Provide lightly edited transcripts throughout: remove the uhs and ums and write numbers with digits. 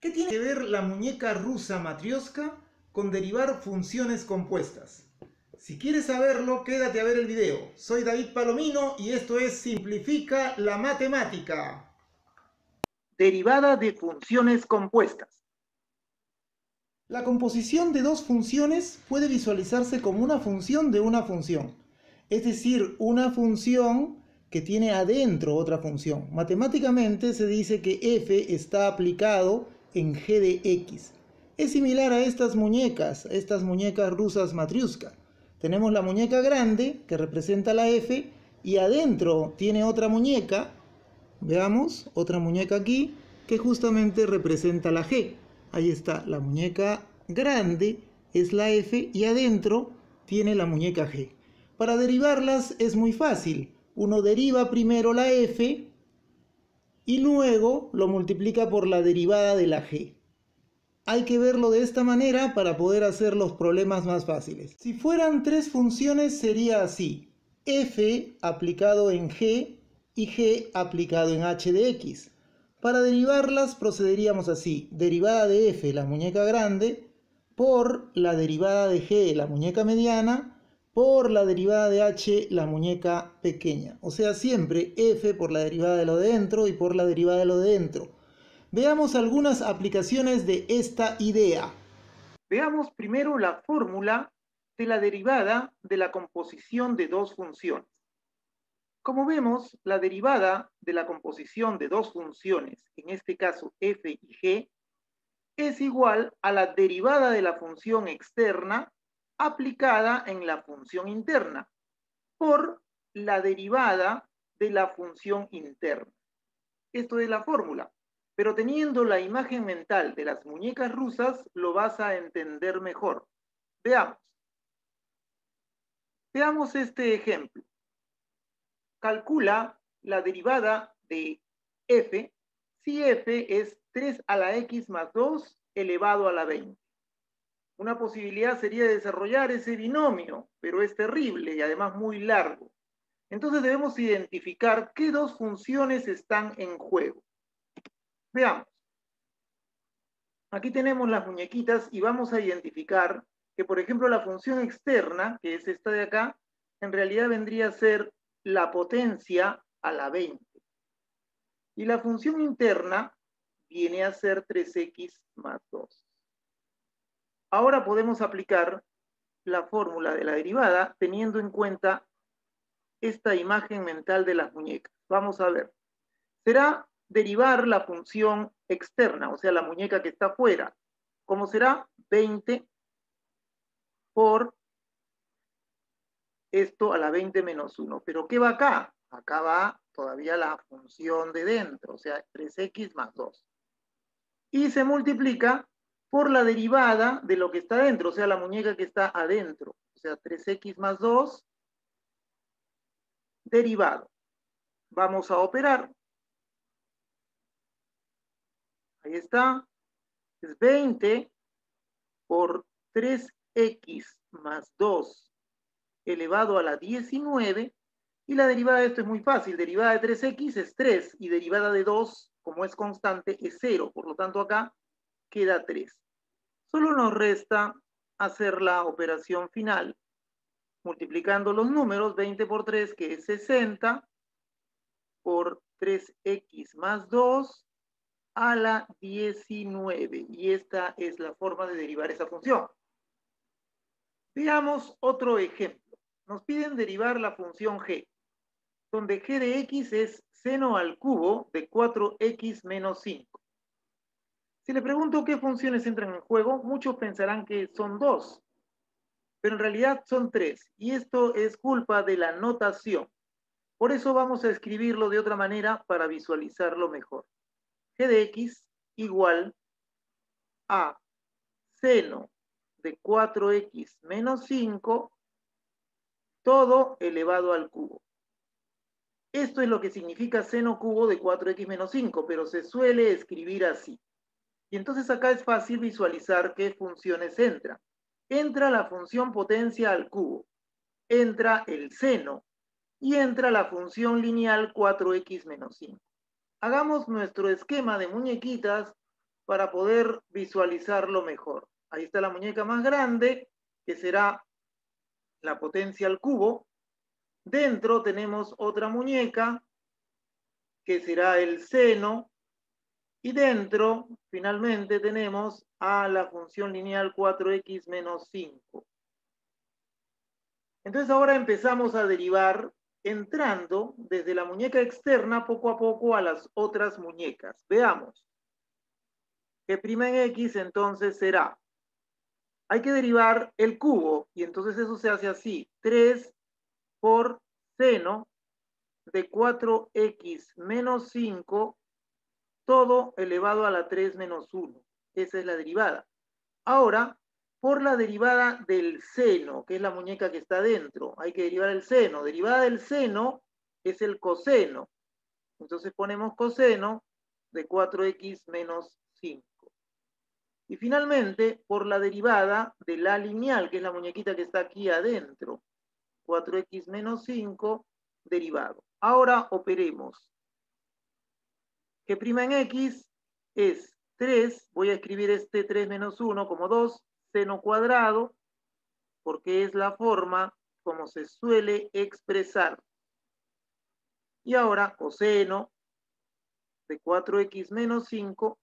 ¿Qué tiene que ver la muñeca rusa Matrioska con derivar funciones compuestas? Si quieres saberlo, quédate a ver el video. Soy David Palomino y esto es Simplifica la Matemática. Derivada de funciones compuestas. La composición de dos funciones puede visualizarse como una función de una función. Es decir, una función que tiene adentro otra función. Matemáticamente se dice que f está aplicado en g de x. Es similar a estas muñecas rusas Matrioska. Tenemos la muñeca grande que representa la f y adentro tiene otra muñeca, veamos, otra muñeca aquí que justamente representa la g. Ahí está, la muñeca grande es la f y adentro tiene la muñeca g. Para derivarlas es muy fácil. Uno deriva primero la f y luego lo multiplica por la derivada de la g. Hay que verlo de esta manera para poder hacer los problemas más fáciles. Si fueran tres funciones sería así: f aplicado en g y g aplicado en h de x. Para derivarlas procederíamos así: derivada de f, la muñeca grande, por la derivada de g, la muñeca mediana, por la derivada de h, la muñeca pequeña. O sea, siempre f por la derivada de lo de dentro y por la derivada de lo de dentro. Veamos algunas aplicaciones de esta idea. Veamos primero la fórmula de la derivada de la composición de dos funciones. Como vemos, la derivada de la composición de dos funciones, en este caso f y g, es igual a la derivada de la función externa aplicada en la función interna por la derivada de la función interna. Esto es la fórmula, pero teniendo la imagen mental de las muñecas rusas lo vas a entender mejor. Veamos. Veamos este ejemplo. Calcula la derivada de f si f es 3 a la x más 2 elevado a la 20. Una posibilidad sería desarrollar ese binomio, pero es terrible y además muy largo. Entonces debemos identificar qué dos funciones están en juego. Veamos. Aquí tenemos las muñequitas y vamos a identificar que, por ejemplo, la función externa, que es esta de acá, en realidad vendría a ser la potencia a la 20. Y la función interna viene a ser 3x más 2. Ahora podemos aplicar la fórmula de la derivada teniendo en cuenta esta imagen mental de las muñecas. Vamos a ver. Será derivar la función externa, o sea, la muñeca que está afuera. ¿Cómo será? 20 por esto a la 20 menos 1. ¿Pero qué va acá? Acá va todavía la función de dentro, o sea, 3x más 2. Y se multiplica por la derivada de lo que está dentro, o sea, la muñeca que está adentro. O sea, 3x más 2, derivado. Vamos a operar. Ahí está. Es 20 por 3x más 2 elevado a la 19, y la derivada de esto es muy fácil. Derivada de 3x es 3, y derivada de 2, como es constante, es 0. Por lo tanto, acá queda 3. Solo nos resta hacer la operación final, multiplicando los números. 20 por 3, que es 60, por 3x más 2 a la 19. Y esta es la forma de derivar esa función. Veamos otro ejemplo. Nos piden derivar la función g, donde g de x es seno al cubo de 4x menos 5. Si le pregunto qué funciones entran en juego, muchos pensarán que son 2, pero en realidad son 3, y esto es culpa de la notación. Por eso vamos a escribirlo de otra manera para visualizarlo mejor. G de x igual a seno de 4x menos 5 todo elevado al cubo. Esto es lo que significa seno cubo de 4x menos 5, pero se suele escribir así. Y entonces acá es fácil visualizar qué funciones entran. Entra la función potencia al cubo, entra el seno y entra la función lineal 4x menos 5. Hagamos nuestro esquema de muñequitas para poder visualizarlo mejor. Ahí está la muñeca más grande, que será la potencia al cubo. Dentro tenemos otra muñeca, que será el seno. Y dentro, finalmente, tenemos a la función lineal 4x menos 5. Entonces ahora empezamos a derivar entrando desde la muñeca externa poco a poco a las otras muñecas. Veamos. G' en X entonces será, hay que derivar el cubo, y entonces eso se hace así, 3 por seno de 4x menos 5, todo elevado a la 3 menos 1. Esa es la derivada. Ahora, por la derivada del seno, que es la muñeca que está dentro, hay que derivar el seno. Derivada del seno es el coseno. Entonces ponemos coseno de 4x menos 5. Y finalmente, por la derivada de la lineal, que es la muñequita que está aquí adentro, 4x menos 5, derivado. Ahora operemos. G' en X es 3, voy a escribir este 3 menos 1 como 2, seno cuadrado, porque es la forma como se suele expresar. Y ahora coseno de 4x menos 5,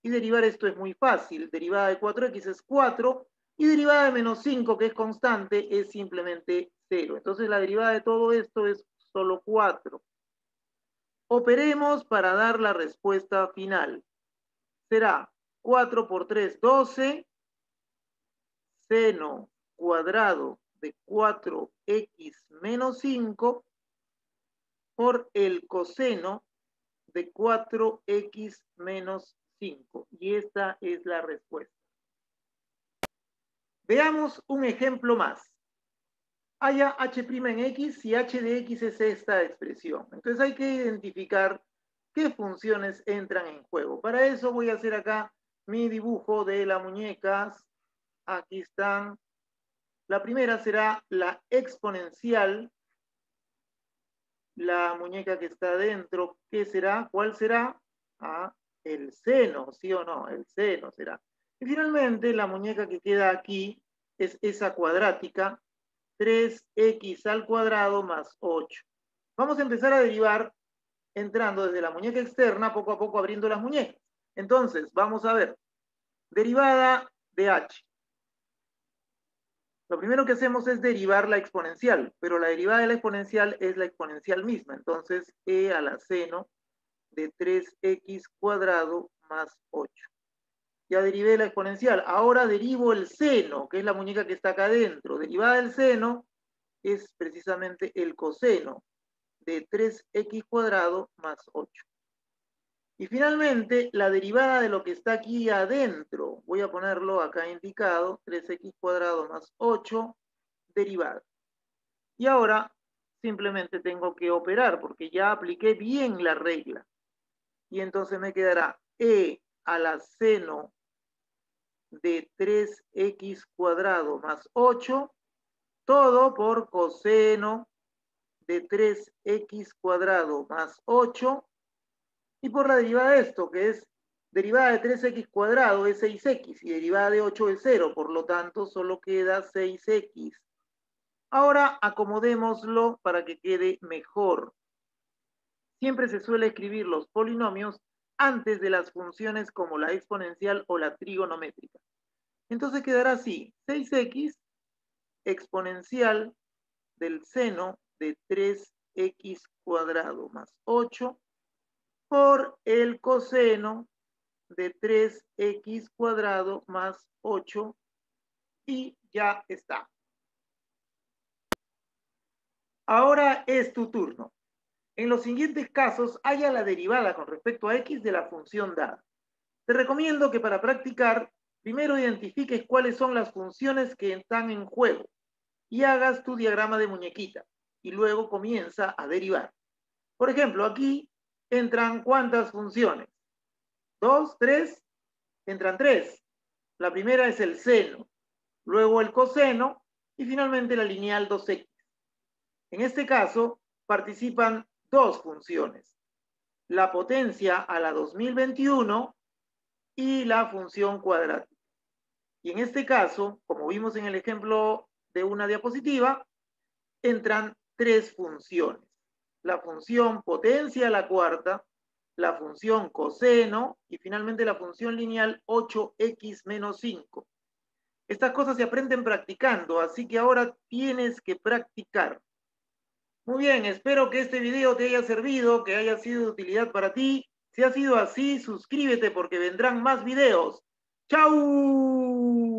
y derivar esto es muy fácil. Derivada de 4x es 4, y derivada de menos 5, que es constante, es simplemente 0. Entonces la derivada de todo esto es solo 4. Operemos para dar la respuesta final. Será 4 por 3, 12, seno cuadrado de 4x menos 5 por el coseno de 4x menos 5. Y esta es la respuesta. Veamos un ejemplo más. Haya h' en x y h de x es esta expresión. Entonces hay que identificar qué funciones entran en juego. Para eso voy a hacer acá mi dibujo de las muñecas. Aquí están. La primera será la exponencial. La muñeca que está adentro, ¿qué será? ¿Cuál será? El seno, ¿sí o no? El seno será. Y finalmente la muñeca que queda aquí es esa cuadrática, 3x al cuadrado más 8. Vamos a empezar a derivar entrando desde la muñeca externa, poco a poco abriendo las muñecas. Entonces, vamos a ver. Derivada de h. Lo primero que hacemos es derivar la exponencial, pero la derivada de la exponencial es la exponencial misma. Entonces, e a la seno de 3x cuadrado más 8. Ya derivé la exponencial. Ahora derivo el seno, que es la muñeca que está acá adentro. Derivada del seno es precisamente el coseno de 3x cuadrado más 8. Y finalmente, la derivada de lo que está aquí adentro, voy a ponerlo acá indicado, 3x cuadrado más 8, derivada. Y ahora simplemente tengo que operar, porque ya apliqué bien la regla. Y entonces me quedará e a la seno de 3x cuadrado más 8, todo por coseno de 3x cuadrado más 8, y por la derivada de esto, que es derivada de 3x cuadrado es 6x, y derivada de 8 es 0, por lo tanto solo queda 6x. Ahora acomodémoslo para que quede mejor. Siempre se suele escribir los polinomios antes de las funciones como la exponencial o la trigonométrica. Entonces quedará así, 6x exponencial del seno de 3x cuadrado más 8 por el coseno de 3x cuadrado más 8, y ya está. Ahora es tu turno. En los siguientes casos, haya la derivada con respecto a x de la función dada. Te recomiendo que para practicar, primero identifiques cuáles son las funciones que están en juego y hagas tu diagrama de muñequita, y luego comienza a derivar. Por ejemplo, aquí entran ¿cuántas funciones? 2, 3, entran 3. La primera es el seno, luego el coseno y finalmente la lineal 2x. En este caso, participan dos funciones. La potencia a la 2021 y la función cuadrática. Y en este caso, como vimos en el ejemplo de una diapositiva, entran tres funciones. La función potencia a la cuarta, la función coseno y finalmente la función lineal 8x menos 5. Estas cosas se aprenden practicando, así que ahora tienes que practicar. Muy bien, espero que este video te haya servido, que haya sido de utilidad para ti. Si ha sido así, suscríbete porque vendrán más videos. ¡Chau!